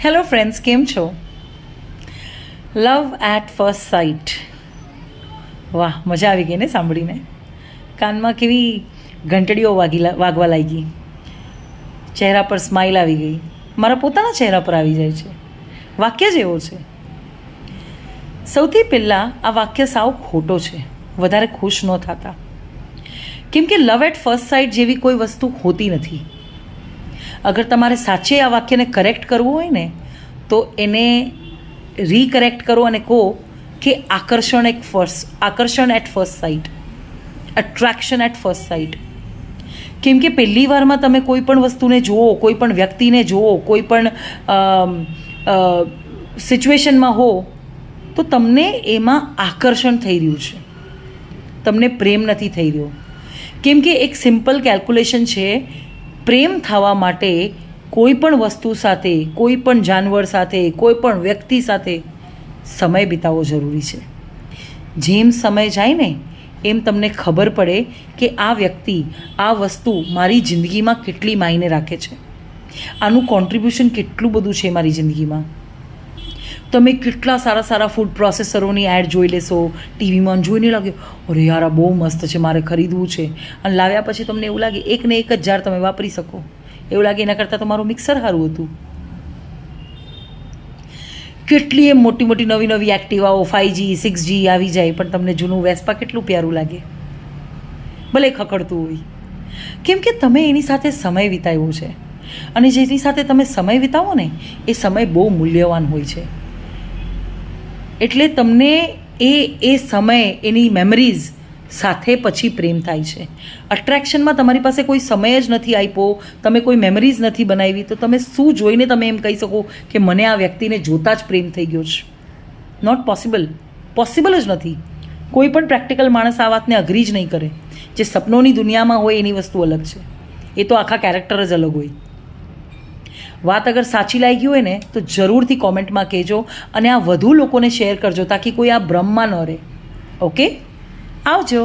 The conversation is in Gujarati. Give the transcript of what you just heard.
હેલો ફ્રેન્ડ્સ, કેમ છો? લવ એટ ફર્સ્ટ સાઇટ. વાહ, મજા આવી ગઈ ને સાંભળીને. કાનમાં કેવી ઘંટડીઓ વાગવા લાગી, ચહેરા પર સ્માઇલ આવી ગઈ. મારા પોતાના ચહેરા પર આવી જાય છે. વાક્ય જ એવો છે. સૌથી પહેલાં આ વાક્ય સાવ ખોટો છે. વધારે ખુશ ન થતા, કેમ કે લવ એટ ફર્સ્ટ સાઇટ જેવી કોઈ વસ્તુ હોતી નથી. અગર તમારે સાચે આ વાક્યને કરેક્ટ કરવું હોય ને, તો એને રીકરેક્ટ કરો અને કહો કે આકર્ષણ at first sight, attraction at first sight. કેમ કે પહેલી વારમાં તમે કોઈ પણ વસ્તુને જુઓ, કોઈ પણ વ્યક્તિને જુઓ, કોઈ પણ સિચ્યુએશનમાં હો, તો તમને એમાં આકર્ષણ થઈ રહ્યું છે, તમને પ્રેમ નથી થઈ રહ્યો. કેમ કે એક સિમ્પલ કેલ્ક્યુલેશન છે, પ્રેમ થવા માટે કોઈ પણ વસ્તુ સાથે, કોઈ પણ જાનવર સાથે, કોઈ પણ વ્યક્તિ સાથે સમય વિતાવવો જરૂરી છે. જેમ સમય જાય ને એમ તમને ખબર પડે કે આ વ્યક્તિ, આ વસ્તુ મારી જિંદગીમાં કેટલી માયને રાખે છે, આનું કોન્ટ્રીબ્યુશન કેટલું બધું છે મારી જિંદગીમાં. તમે કેટલા સારા સારા ફૂડ પ્રોસેસરોની એડ જોઈ લેશો ટીવીમાં, જોઈને લાગે અરે યાર આ બહુ મસ્ત છે, મારે ખરીદવું છે. અને લાવ્યા પછી તમને એવું લાગે એક ને એક જ જાર તમે વાપરી શકો, એવું લાગે એના કરતાં તમારું મિક્સર સારું હતું. કેટલી એમ મોટી મોટી નવી નવી એક્ટિવાઓ 5G 6G આવી જાય, પણ તમને જૂનું વેસ્પા કેટલું પ્યારું લાગે, ભલે ખખડતું હોય. કેમ કે તમે એની સાથે સમય વિતાવ્યો છે, અને જેની સાથે તમે સમય વિતાવો ને એ સમય બહુ મૂલ્યવાન હોય છે. એટલે તમને એ સમય, એની મેમરીઝ સાથે પછી પ્રેમ થાય છે. અટ્રેક્શનમાં તમારી પાસે કોઈ સમય જ નથી આપ્યો, તમે કોઈ મેમરીઝ નથી બનાવી, તો તમે શું જોઈને તમે એમ કહી શકો કે મને આ વ્યક્તિને જોતાં જ પ્રેમ થઈ ગયો છે? નોટ પોસિબલ, પોસિબલ જ નથી. કોઈ પણ પ્રેક્ટિકલ માણસ આ વાતને અગ્રી જ નહીં કરે. જે સપનોની દુનિયામાં હોય એની વસ્તુ અલગ છે, એ તો આખા કેરેક્ટર જ અલગ હોય. વાત અગર સાચી લાગી હોય ને તો જરૂરથી કોમેન્ટમાં કહેજો, અને આ વધુ લોકોને શેર કરજો, તાકી કોઈ આ ભ્રમમાં ન રહે. ઓકે, આવજો.